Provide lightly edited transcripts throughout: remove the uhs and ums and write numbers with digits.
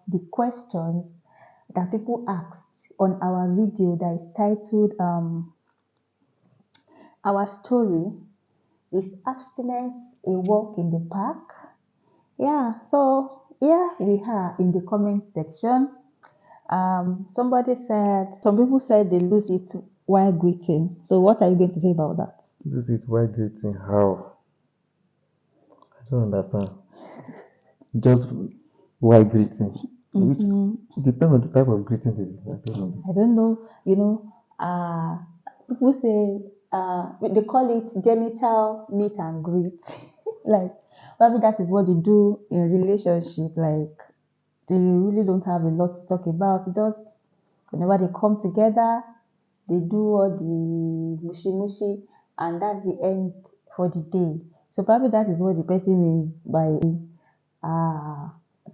the questions that people asked on our video that is titled Our Story is Abstinence a Walk in the Park? Yeah, so here we are in the comment section. Somebody said, some people said they lose it while greeting. So, what are you going to say about that? Lose it while greeting. How? I don't understand. Just while greeting. Which depends on the type of greeting they do. I don't know. I don't know, people say they call it genital meet and greet. Like, probably that is what they do in relationship. Like, they really don't have a lot to talk about. Just whenever they come together, they do all the mushy mushy, and that's the end for the day. So probably that is what the person means by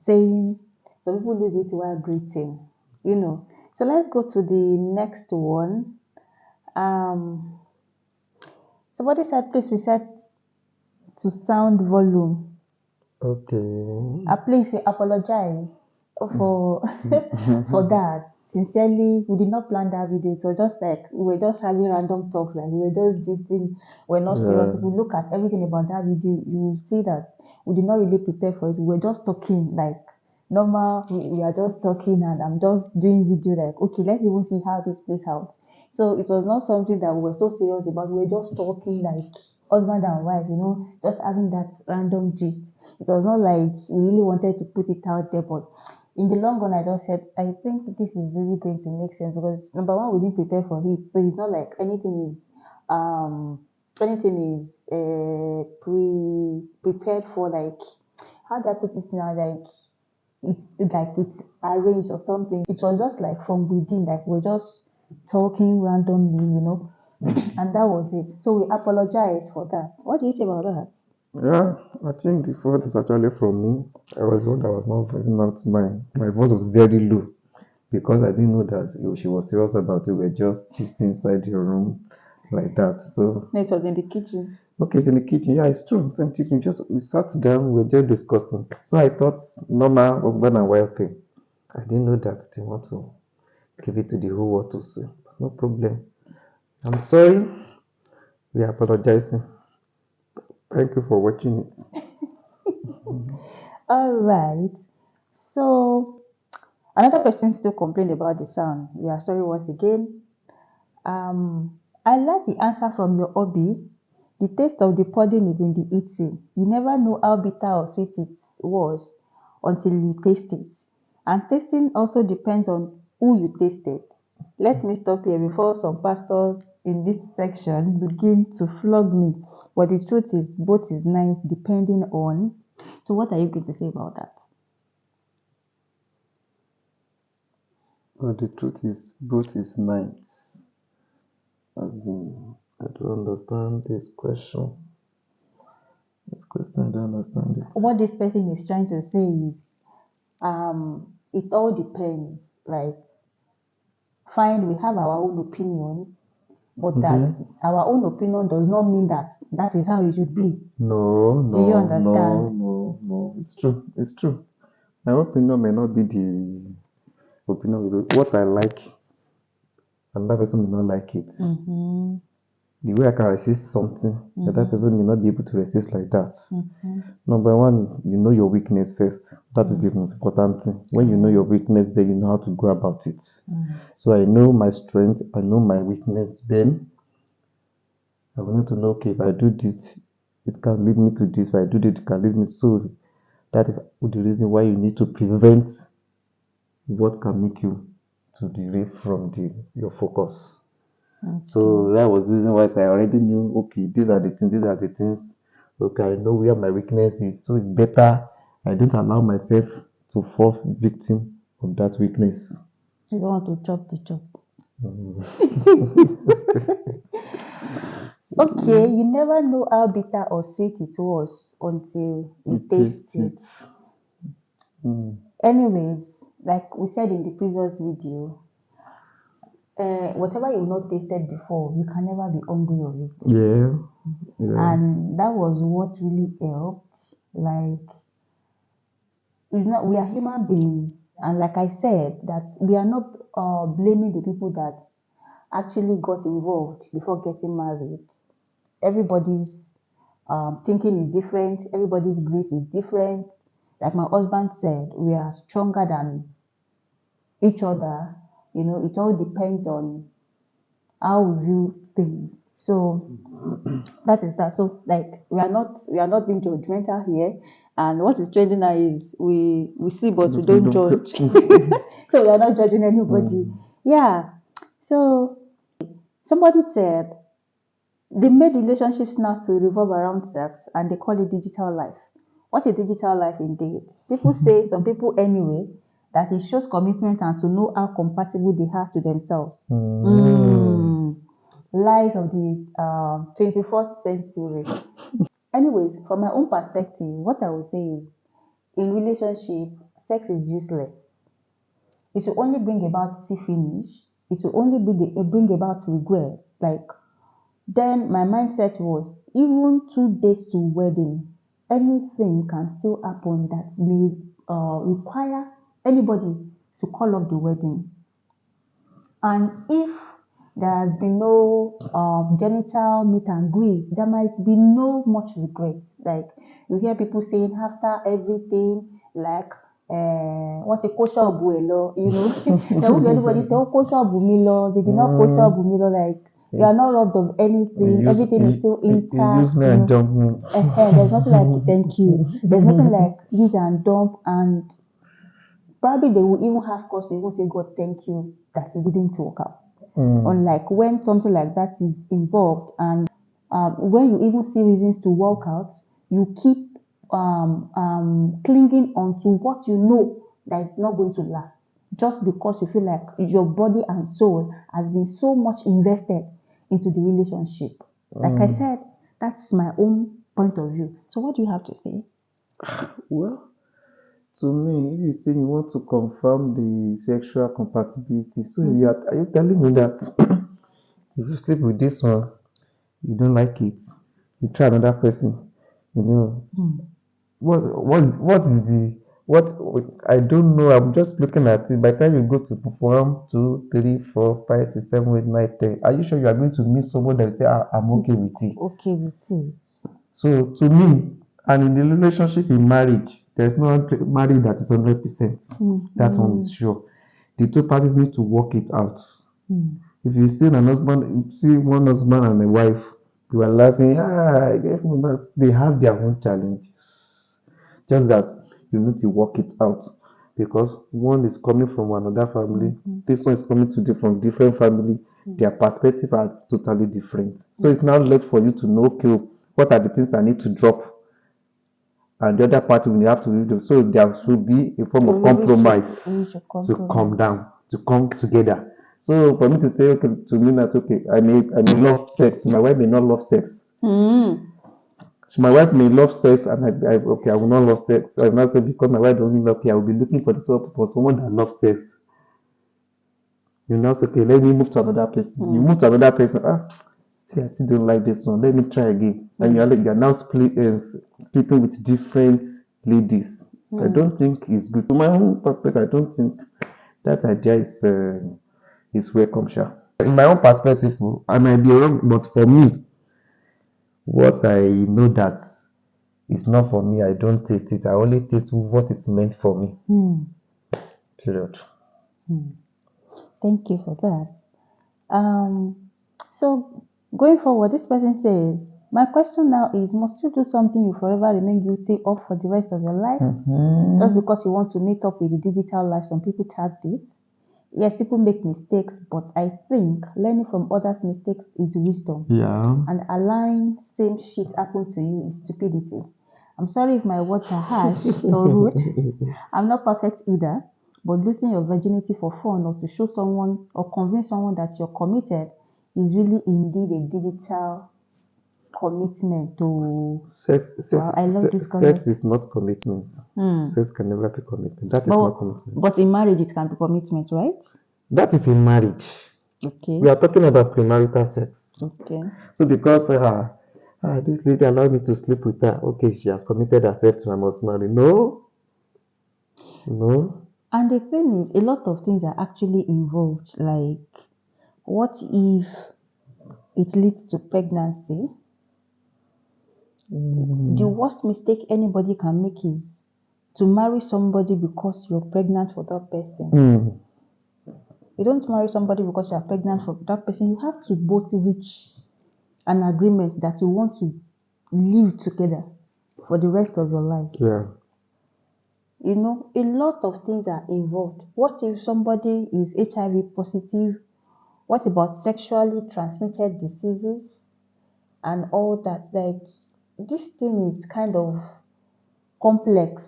saying. Some people lose it while greeting, you know. So let's go to the next one. Um, Somebody said, please reset to sound volume. Okay. Please apologize for for that. Sincerely, we did not plan that video. It was just like we were just having random talks, like we were just gisting. We're not serious. Yeah. If you look at everything about that video, you will see that we did not really prepare for it. We were just talking like normal. We are just talking, and I'm just doing video like, okay, let's even see how this plays out. So it was not something that we were so serious about. We were just talking like husband and wife, just having that random gist. It was not like we really wanted to put it out there, but in the long run, I just said, I think this is really going to make sense because number one, we didn't prepare for it, so it's not like anything is prepared for, like, how do I put this now, like it's arranged or something. It was just like from within, like we're just talking randomly, and that was it. So we apologize for that. What do you say about that? Yeah, I think the fault is actually from me. I was one that was not voicing out. My voice was very low because I didn't know that she was serious about it. We're just inside your room like that. So No, it was in the kitchen. okay, it's in the kitchen. Yeah, it's true. It's in the kitchen. We sat down, we were just discussing. So I thought normal husband and wife thing. I didn't know that they want to give it to the whole world to see. No problem. I'm sorry. We are apologizing. Thank you for watching it. All right. So another person still complained about the sound. We are sorry once again. I like the answer from your hobby. The taste of the pudding is in the eating. You never know how bitter or sweet it was until you taste it. And tasting also depends on who you tasted. Let me stop here before some pastors in this section begin to flog me. But the truth is, both is nice depending on. So, what are you going to say about that? But the truth is, both is nice. As in, I don't understand this question. This question, I don't understand it. What this person is trying to say is, it all depends. Like, fine, we have our own opinion, but that our own opinion does not mean that that is how it should be. No, Do you no, understand? no. It's true. It's true. My opinion may not be the opinion of what I like, another person may not like it. The way I can resist something, the other person may not be able to resist like that. Number one is you know your weakness first. That is the most important thing. When you know your weakness, then you know how to go about it. So I know my strength, I know my weakness, then I will need to know, okay, if I do this, it can lead me to this. If I do this, it can lead me. So that is the reason why you need to prevent what can make you to derail from your focus. So that was the reason why I already knew, okay, these are the things. Okay, I know where my weakness is. So it's better I don't allow myself to fall victim of that weakness. You don't want to chop the chop. Okay, you never know how bitter or sweet it was until you taste it. Anyways, like we said in the previous video, whatever you've not tasted before, you can never be hungry of it. Yeah. And that was what really helped. Like, it's not, we are human beings, And like I said, that we are not blaming the people that actually got involved before getting married. Everybody's thinking is different, everybody's grace is different. Like my husband said, we are stronger than each other. It all depends on how we view things. So that is that. So like we are not being judgmental here. And what is trending now is we see but we Just we don't don't. judge. So we are not judging anybody. Mm. Yeah. So somebody said they made relationships now to revolve around sex and they call it digital life. What is digital life indeed? People say, some people anyway, that it shows commitment and to know how compatible they are to themselves. Lies of the 21st century. Anyways, from my own perspective, what I would say is in relationship, sex is useless. It will only bring about see finish. It will only bring about regret. Like then my mindset was even 2 days to wedding, anything can still happen that may require anybody to call off the wedding. And if there has been no genital meet and greet, there might be no much regret. Like you hear people saying after everything, like what a kosher buelo, there won't be anybody say, oh, kosher bumilo, they did not kosher bumilo, like you are not robbed of anything, everything is still You use intact, me and dump me. there's nothing like thank you. There's nothing like use and dump, and probably they will even have cause to even say, God, thank you that it didn't work out. Unlike when something like that is involved, and when you even see reasons to walk out, you keep clinging onto what you know that is not going to last, just because you feel like your body and soul has been so much invested into the relationship. Like I said, that's my own point of view. So what do you have to say? Well, to me, if you say you want to confirm the sexual compatibility, so are you telling me that if you sleep with this one, you don't like it, you try another person, you know, what I don't know. I'm just looking at it. By the time you go to 1, 2, 3, 4, 5, 6, 7, 8, 9, 10, are you sure you are going to meet someone that will say, I'm okay with it? Okay with it. So to me, and in the relationship in marriage, there's no marriage that is 100%. That one is sure. The two parties need to work it out. If you see one husband and a wife, you are laughing, I gave me that. They have their own challenges. Just that you need to work it out. Because one is coming from another family, this one is coming from different family, their perspective are totally different. So it's now left for you to know, okay, what are the things I need to drop? And the other party will have to do. So there should be a form of compromise to come down, to come together. So for me to say, okay, to me that okay, I may love sex. My wife may not love sex. So my wife may love sex, and I will not love sex. So I will not say because my wife doesn't love, okay, I will be looking for someone that loves sex. You now say, okay, let me move to another person. You move to another person. See, I still don't like this one. Let me try again. And you're now sleeping with different ladies. I don't think it's good. From my own perspective, I don't think that idea is welcome, sha. In my own perspective, I might be wrong, but for me, what I know that is not for me, I don't taste it. I only taste what is meant for me. Period. Thank you for that. So going forward, this person says, my question now is, must you do something you forever remain guilty of for the rest of your life? Just because you want to meet up with the digital life some people tagged it? Yes, people make mistakes, but I think learning from others' mistakes is wisdom. Yeah. And allowing same shit happen to you is stupidity. I'm sorry if my words are harsh or rude. I'm not perfect either, but losing your virginity for fun or to show someone or convince someone that you're committed is really indeed a digital commitment to Sex I love this sex is not commitment. Sex can never be commitment. That is not commitment. But in marriage it can be commitment, right? That is in marriage. Okay. We are talking about premarital sex. Okay. So because this lady allowed me to sleep with her, okay, she has committed herself to I must marry. No. And the thing is, a lot of things are actually involved. Like, what if it leads to pregnancy? The worst mistake anybody can make is to marry somebody because you're pregnant for that person. You don't marry somebody because you're pregnant for that person. You have to both reach an agreement that you want to live together for the rest of your life. Yeah. You know, a lot of things are involved. What if somebody is HIV positive? What about sexually transmitted diseases and all that? Like, this thing is kind of complex.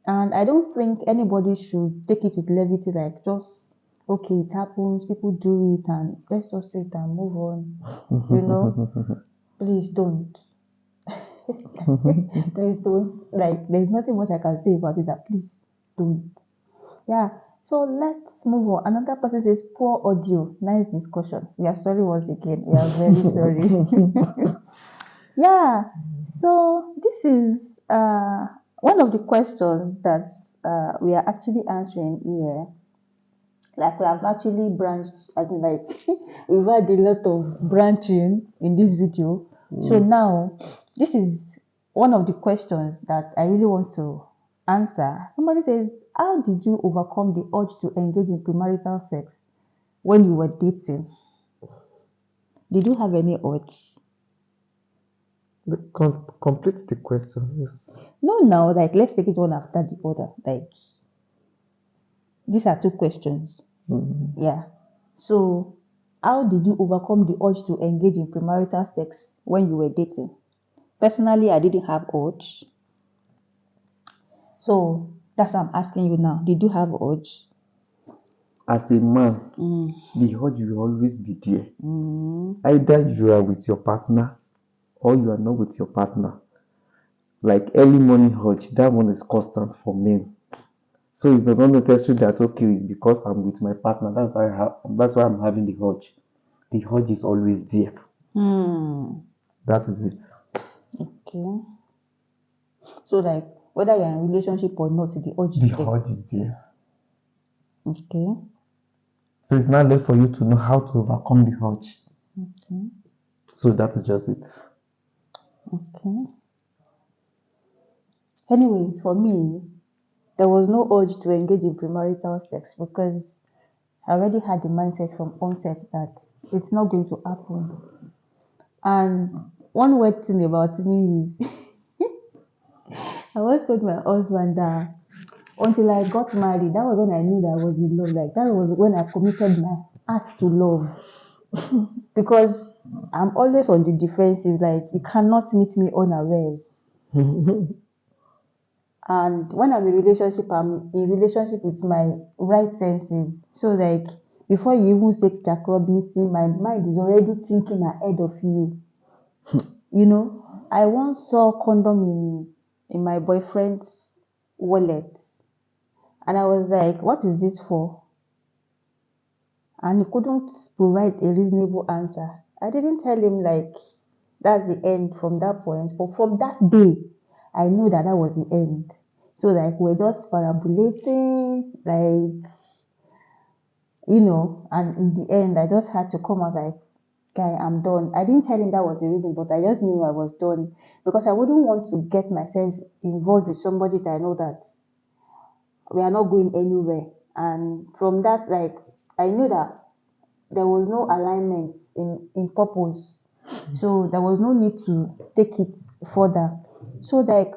And I don't think anybody should take it with levity, like just, okay, it happens, people do it, and let's just do it and move on. You know, please don't. Please don't. Like, there's nothing much I can say about it, that please don't. Yeah. So let's move on. Another person says, poor audio. Nice discussion. We are sorry once again. We are very sorry. Yeah. So this is one of the questions that we are actually answering here. Like, we have actually branched, as in, like, we've had a lot of branching in this video. So now, this is one of the questions that I really want to answer. Somebody says, how did you overcome the urge to engage in premarital sex when you were dating? Did you have any urge? Complete the question, yes. No, now, like, let's take it one after the other. Like, these are two questions. Yeah. So, how did you overcome the urge to engage in premarital sex when you were dating? Personally, I didn't have urge. So, that's what I'm asking you now. Did you have urge? As a man, the urge will always be there. Either you are with your partner or you are not with your partner. Like early morning urge, that one is constant for men. So it's not necessary that, okay, it's because I'm with my partner. That's why I'm having the urge. The urge is always there. That is it. Okay. So, like, whether you're in a relationship or not, the urge is The there. urge is there. Okay. So it's not left for you to know how to overcome the urge. Okay. So that is just it. Okay. Anyway, for me, there was no urge to engage in premarital sex because I already had the mindset from onset that it's not going to happen. And one weird thing about me is I always told my husband that until I got married, that was when I knew that I was in love. Like, that was when I committed my heart to love. Because I'm always on the defensive, like, you cannot meet me unawares. And when I'm in relationship with my right senses. So, like, before you even say Jack Robinson, my mind is already thinking ahead of you. You know, I once saw a condom in my boyfriend's wallet. And I was like, what is this for? And he couldn't provide a reasonable answer. I didn't tell him, like, that's the end from that point. But from that day, I knew that that was the end. So, like, we're just parabolating, like, you know, and in the end, I just had to come out like, guy, I'm done. I didn't tell him that was the reason, but I just knew I was done because I wouldn't want to get myself involved with somebody that I know that we are not going anywhere. And from that, like, I knew that there was no alignment in purpose. So there was no need to take it further. So, like,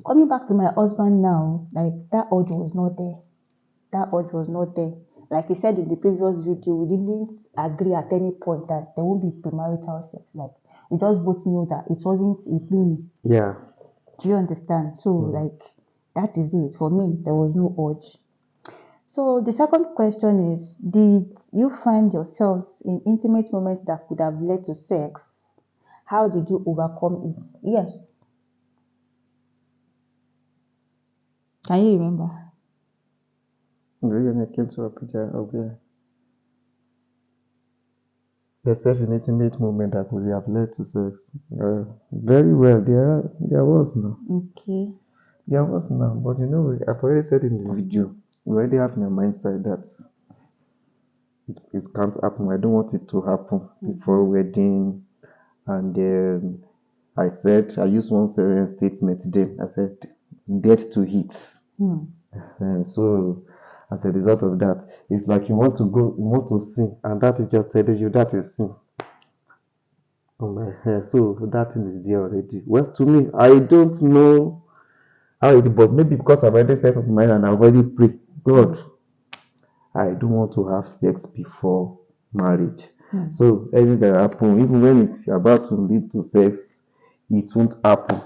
coming back to my husband now, like, that urge was not there. That urge was not there. Like he said in the previous video, we didn't agree at any point that there won't be premarital sex. Like, we just both knew that it wasn't a thing. Yeah. Do you understand? So, like, that is it. For me, there was no urge. So the second question is, did you find yourselves in intimate moments that could have led to sex? How did you overcome it? Yes. Can you remember? When I came to Abuja, okay. Yourself in intimate moment that would have led to sex. Very well. There was no. Okay. There was now, but I've already said in the video, we already have in our mindset that it can't happen. I don't want it to happen before wedding. And then I used one statement then. I said, death to hits. And so, as a result of that, it's like you want to go, you want to sin, and that is just telling you that is sin. Oh my hair. So that thing is there already. Well, to me, I don't know how it, but maybe because I've already set up my mind and I've already prayed, God, I don't want to have sex before marriage. So anything that happen, even when it's about to lead to sex, it won't happen.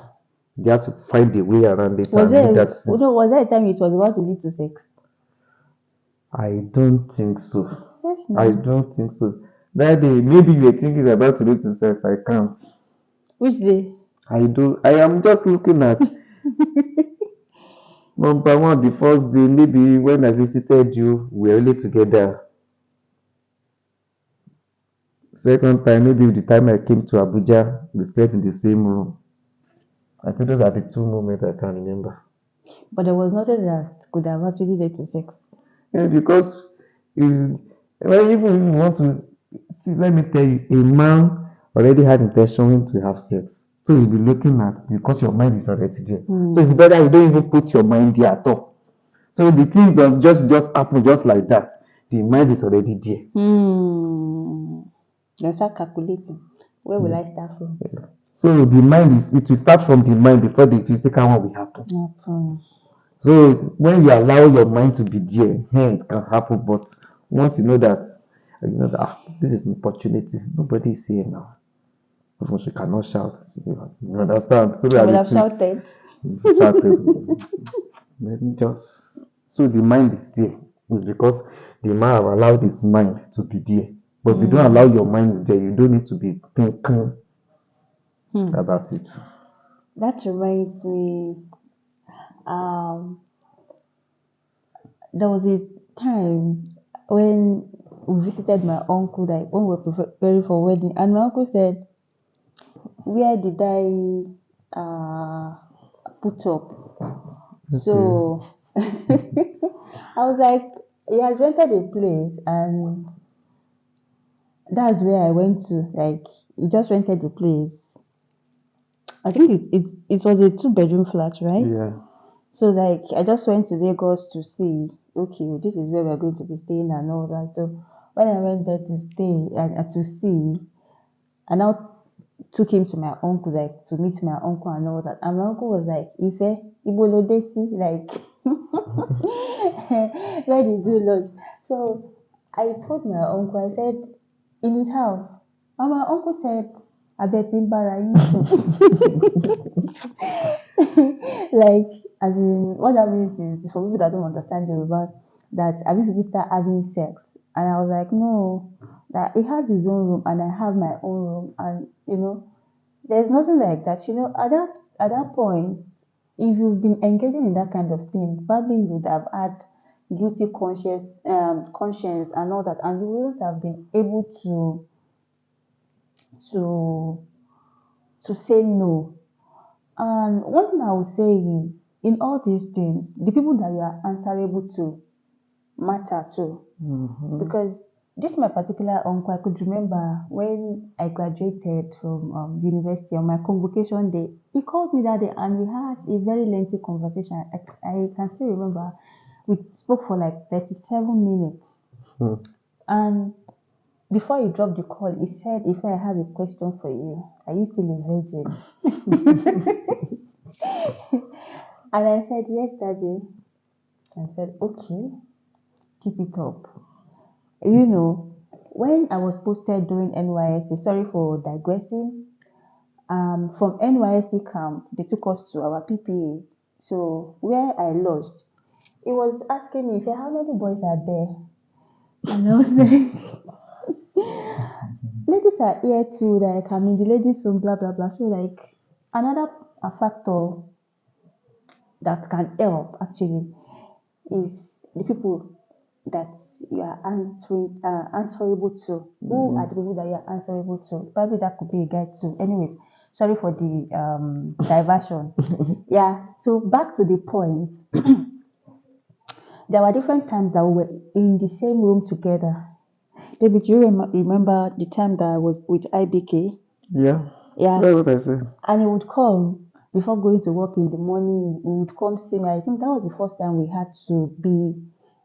You have to find a way around it Was and there leave that sin. was there a time it was about to lead to sex? I don't think so. Yes, I no. don't think so. That day, maybe you were thinking it's about to lead to sex. I can't. Which day? I do. I am just looking at number one, the first day, maybe when I visited you, we were only together. Second time, maybe the time I came to Abuja, we slept in the same room. I think those are the two moments I can remember. But there was nothing that could have actually led to sex. Yeah, because well, even if you want to see, let me tell you, a man already had intention to have sex. So you'll be looking at because your mind is already there. So it's better you don't even put your mind there at all. So the thing does just happen just like that. The mind is already there. Then start calculating. Where will I start from? So the mind it will start from the mind before the physical one will happen. So when you allow your mind to be there, it can happen. But once this is an opportunity, nobody is here now. Even she cannot shout. So you understand? So I would that have it is shouted. shouted. Let me just so the mind is there. It's because the man have allowed his mind to be there. But if you don't allow your mind there, you don't need to be thinking about it. That reminds me, there was a time when we visited my uncle, like when we were preparing for wedding, and my uncle said, "Where did I put up?" So I was like, he has rented a place, and that's where I went to. Like, he just rented the place. I think it was a 2-bedroom flat, right? Yeah. So like I just went to Lagos to see, okay, well, this is where we're going to be staying and all that. So when I went there to stay and to see, I now took him to my uncle, like to meet my uncle and all that. And my uncle was like, Ife, Ibolodesi, like where did you lodge? So I told my uncle, I said, in his house. And my uncle said, I bet in Barayin. Like, as in, what that means is for people that don't understand Yoruba, that I mean people start having sex. And I was like, no, that he has his own room and I have my own room. And, there's nothing like that. At that point, if you've been engaging in that kind of thing, probably you would have had guilty conscience and all that, and you wouldn't have been able to to say no. And one thing I would say is, in all these things, the people that you are answerable to matter too. Because this my particular uncle, I could remember when I graduated from university on my convocation day, he called me that day and we had a very lengthy conversation. I can still remember we spoke for like 37 minutes. And before he dropped the call, he said, if I have a question for you, are you still a virgin? And I said, yes, daddy. I said, okay, keep it up. When I was posted during NYSC, sorry for digressing, from NYSC camp, they took us to our PPA. So where I lodged, he was asking me, how many boys are there? And I was like, ladies are here too, like I'm in the ladies' room, blah, blah, blah. So like another factor that can help actually is the people that you are answerable to. Who are the people that you are answerable to? Probably that could be a guide too. Anyways, Sorry for the diversion. Yeah, so back to the point. There were different times that we were in the same room together. David, do you remember the time that I was with IBK? Yeah. Yeah. That's what I said. And he would come before going to work in the morning. He would come see me. I think that was the first time we had to be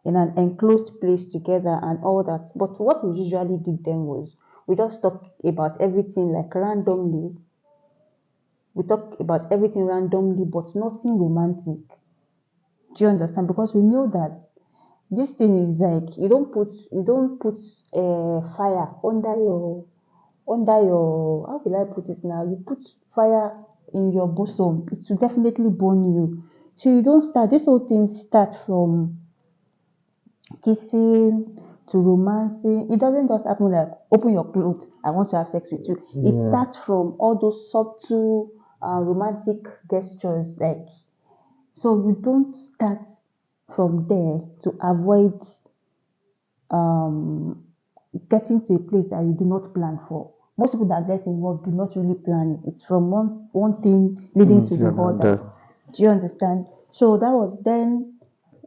in an enclosed place together and all that. But what we usually did then was we just talk about everything like randomly. We talk about everything randomly, but nothing romantic. Do you understand? Because we know that this thing is like you don't put fire under your how will I put it now? You put fire in your bosom, it will definitely burn you. So you don't start this whole thing start from kissing to romancing. It doesn't just happen like open your clothes, I want to have sex with you. It Yeah. starts from all those subtle romantic gestures, like so you don't start from there to avoid um getting to a place that you do not plan for. Most people that get involved do not really plan it. It's from one thing leading to the other. Do you understand? So that was then.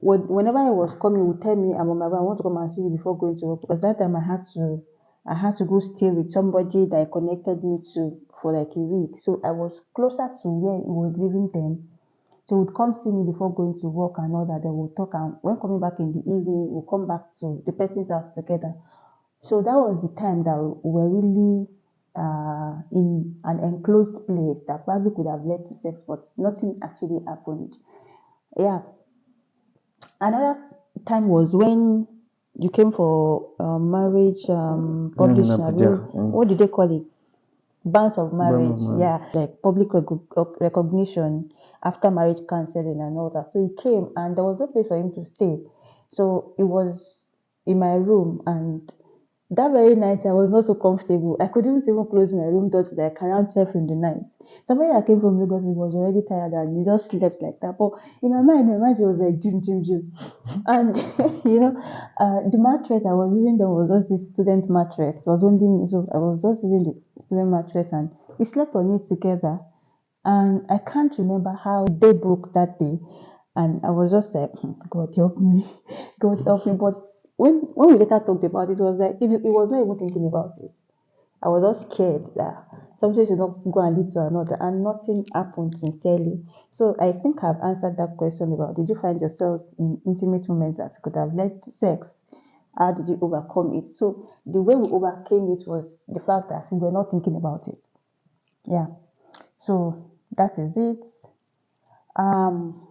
Whenever I was coming, he would tell me I'm on my way. I want to come and see you before going to work because that time I had to go stay with somebody that I connected me to for like a week. So I was closer to where he was living then. So he would come see me before going to work and all that. Then we'll talk. And when coming back in the evening, we'll come back to the person's house together. So that was the time that we were really in an enclosed place that probably could have led to sex, but nothing actually happened. Yeah. Another time was when you came for marriage In publishing. Abuja. What do they call it? Bands of Ban of marriage. marriage. Yeah, like public recognition after marriage counseling and all that. So he came and there was no place for him to stay. So it was in my room and that very night I was not so comfortable. I couldn't even close my room door till I carried self in the night. Somebody that came from Lagos was already tired and he just slept like that. But in my mind was like Jim, Jim, Jim. And the mattress I was using then was just the student mattress. It was only me, so I was just using the student mattress and we slept on it together. And I can't remember how the day broke that day. And I was just like, God help me, God help me. But when we later talked about it, it was like it was not even thinking about it. I was just scared that something should not go and lead to another, and nothing happened sincerely. So I think I've answered that question about did you find yourself in intimate moments that could have led to sex? How did you overcome it? So the way we overcame it was the fact that we were not thinking about it. Yeah. So that is it. Um,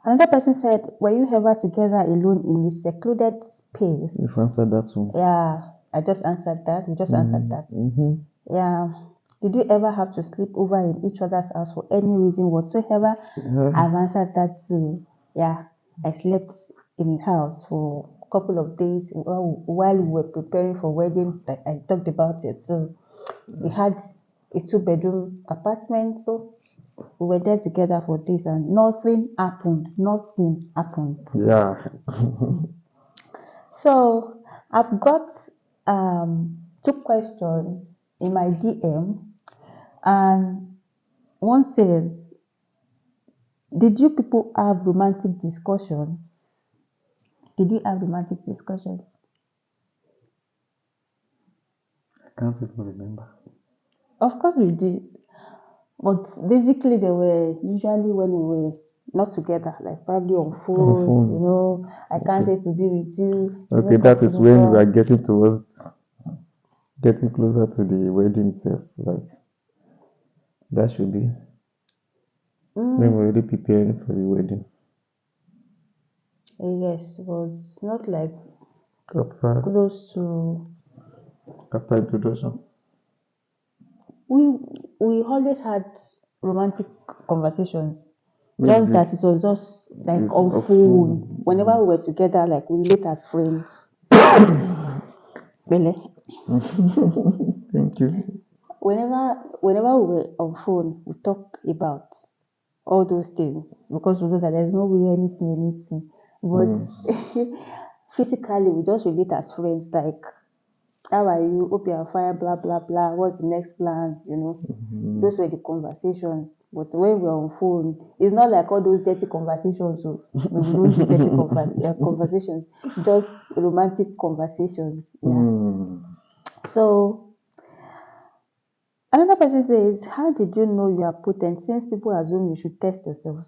Another person said, were you ever together alone in a secluded space? You've answered that one. Yeah, I just answered that. We just answered that. Mm-hmm. Yeah. Did you ever have to sleep over in each other's house for any reason whatsoever? I've answered that too. Yeah, I slept in his house for a couple of days while we were preparing for wedding. Like I talked about it. So we had a two-bedroom apartment. So we were there together for days and nothing happened. Nothing happened. Yeah. So I've got two questions in my DM, and one says, "Did you people have romantic discussions? Did you have romantic discussions?" I can't even remember. Of course we did, but basically they were usually when we were not together, like probably on On phone. phone. I can't Okay. wait to be with you. Okay, that is when we are getting closer to the wedding itself, right? That should be when we're already preparing for the wedding. Yes, but not like After close to. introduction. We always had romantic conversations. Just Maybe that it was just like it's on of phone. phone. Whenever we were together, like we relate as friends. Really. Thank you. Whenever we were on phone, we talk about all those things because we know that there's no really anything. But Mm. physically, we just relate as friends. Like How are you? Hope you are fine, blah, blah, blah. What's the next plan? Those were the conversations. But when we're on phone, it's not like all those dirty conversations. So we don't do dirty conversations, just romantic conversations. Yeah. So another person says, how did you know you are potent since people assume you should test yourselves?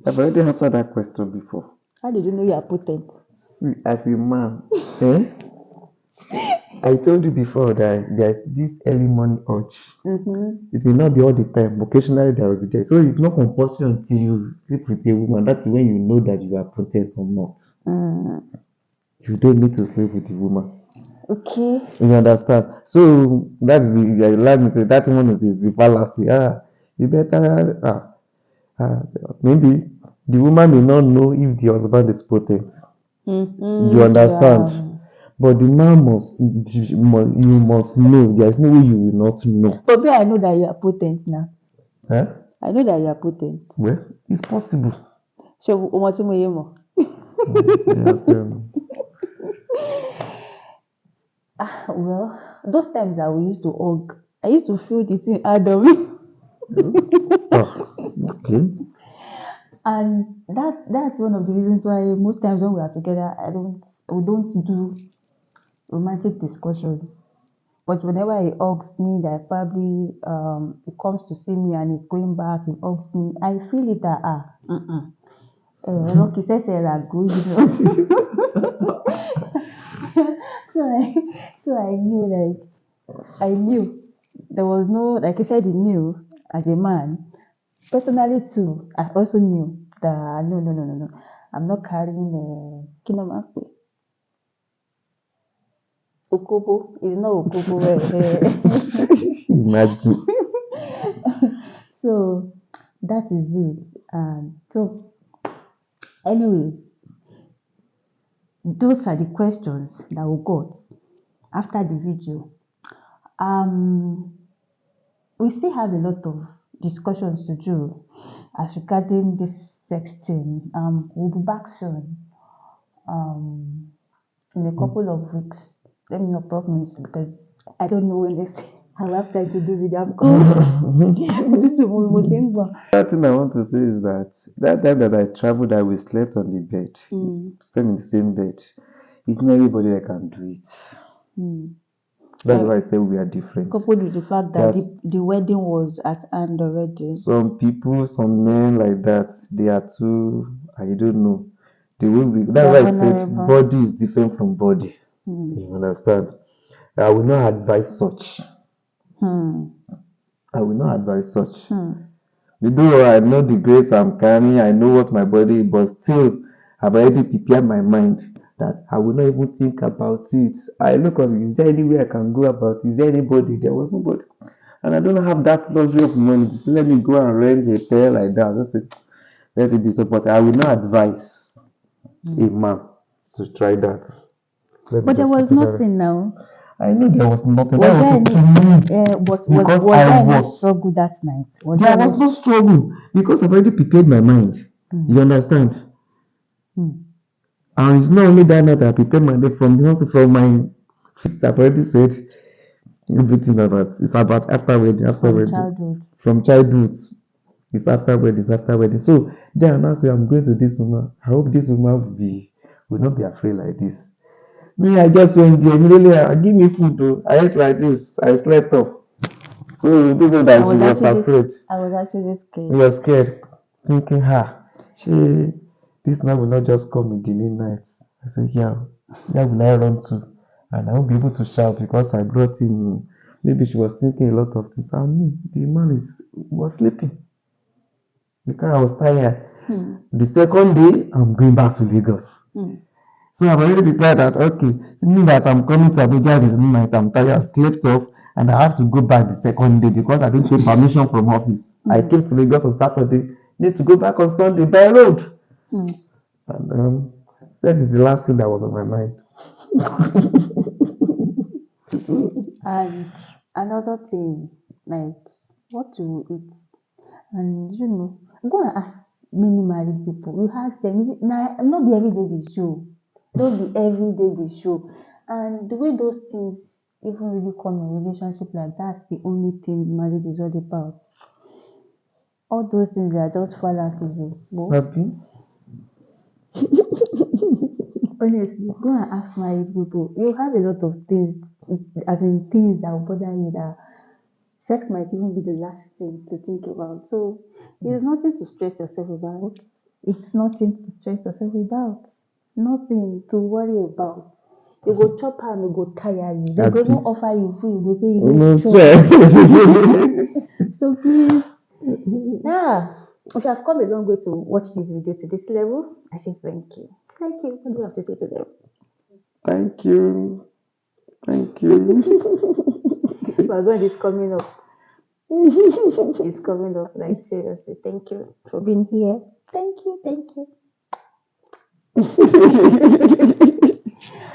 I've already answered that question before. How did you know you are potent? See, as a man, I told you before that there's this early morning urge. It may not be all the time, but occasionally there will be there. So it's not compulsory until you sleep with a woman. That's when you know that you are potent or not. You don't need to sleep with a woman. Okay. You understand? So that is like me say that one is the fallacy. You better maybe the woman may not know if the husband is potent. You understand? Yeah. But the man you must know. There is no way you will not know. But me, I know that you are potent now. Eh? I know that you are potent. Well, it's possible. So, what do you know? Well, those times that we used to hug, I used to feel the thing hard on me. Okay. And that's one of the reasons why most times when we are together, we don't do romantic discussions. But whenever he hugs me, that probably he comes to see me and he's going back, he hugs me, I feel it that Rocky says good, so I knew there was no, like I said, he knew as a man. Personally too, I also knew that no. I'm not carrying kinamape. Okobo is not Okobo. Imagine. So that is it. So anyways, those are the questions that we got after the video. We still have a lot of discussions to do as regarding this sex thing. We'll be back soon. In a couple of weeks. Let me not promise because I don't know when next I'll have time to do video. I'm coming. That thing I want to say is that time that I traveled, that we slept on the bed, slept in the same bed. It's not everybody that can do it. That's why I say we are different. Coupled with the fact that the wedding was at hand already. Some people, some men like that, they are too, I don't know. That's why I said body is different from body. You understand? I will not advise such. I will not advise such. Though I know the grace I'm carrying, I know what my body is, but still, I've already prepared my mind that I will not even think about it. I look at it, is there any way I can go about it? Is there anybody? There was nobody. And I don't have that luxury of money. Just let me go and rent a hotel like that. Just say, let it be so. But I will not advise a man to try that. But there was nothing now. I know there was nothing. Was that was there any, but because was there any struggle that night? There was no struggle because I've already prepared my mind. You understand? And it's not only that night I prepared my mind from my I've already said everything about it's about after wedding, childhood. From childhood. It's after wedding. So then I now say I'm going to this woman. I hope this woman will not be afraid like this. Me, I just went there immediately. Give me food though. I ate like this. I slept up. So this one that she was afraid. I was actually scared. You were scared, thinking, this man will not just come in the midnight. I said, yeah, where will I run to? And I won't be able to shout because I brought him. Maybe she was thinking a lot of things. And the man was sleeping because I was tired. The second day, I'm going back to Lagos. So I've already prepared that, okay, it means that I'm coming to Abuja this night, I'm tired, slept off, and I have to go back the second day because I didn't take permission from office. I came to Lagos on Saturday, need to go back on Sunday by road. And sex is the last thing that was on my mind. And another thing, like what to eat. And I'm gonna ask many married people. You ask them, not be every day they show. Don't be every day they show. And the way those things even really come in a relationship like that's the only thing marriage is all about. All those things are just fallacies. Happy? Honestly, go and ask married people. You have a lot of things, as in things that will bother you that sex might even be the last thing to think about. So it's nothing to stress yourself about. It's nothing to stress yourself about. Nothing to worry about. You go chop am, you go tire you. They go even offer you food, you go say you No go chop. So please, yeah. If you have come a long way to watch this video to this level, I say thank you. Thank you. What do you have to say to them? Thank you. Thank you. My God is coming up. It's coming up. Like seriously, thank you for being here. Thank you. Thank you.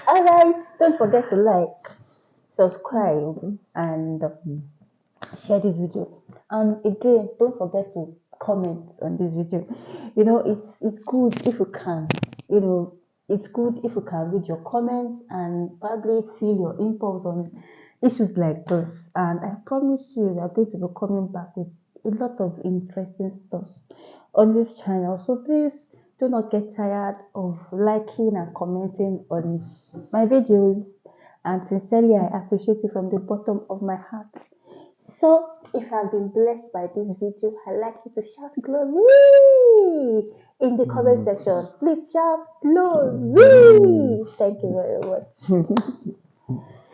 All right. Don't forget to like, subscribe, and share this video. And again, don't forget to comment on this video. You know, it's good if you can. You know, it's good if you can read your comments and probably feel your impulse on issues like this. And I promise you, we are going to be coming back with a lot of interesting stuff on this channel. So please do not get tired of liking and commenting on my videos. And sincerely, I appreciate it from the bottom of my heart. So, if you have been blessed by this video, I'd like you to shout glory in the comment section. Please shout glory. Thank you very much.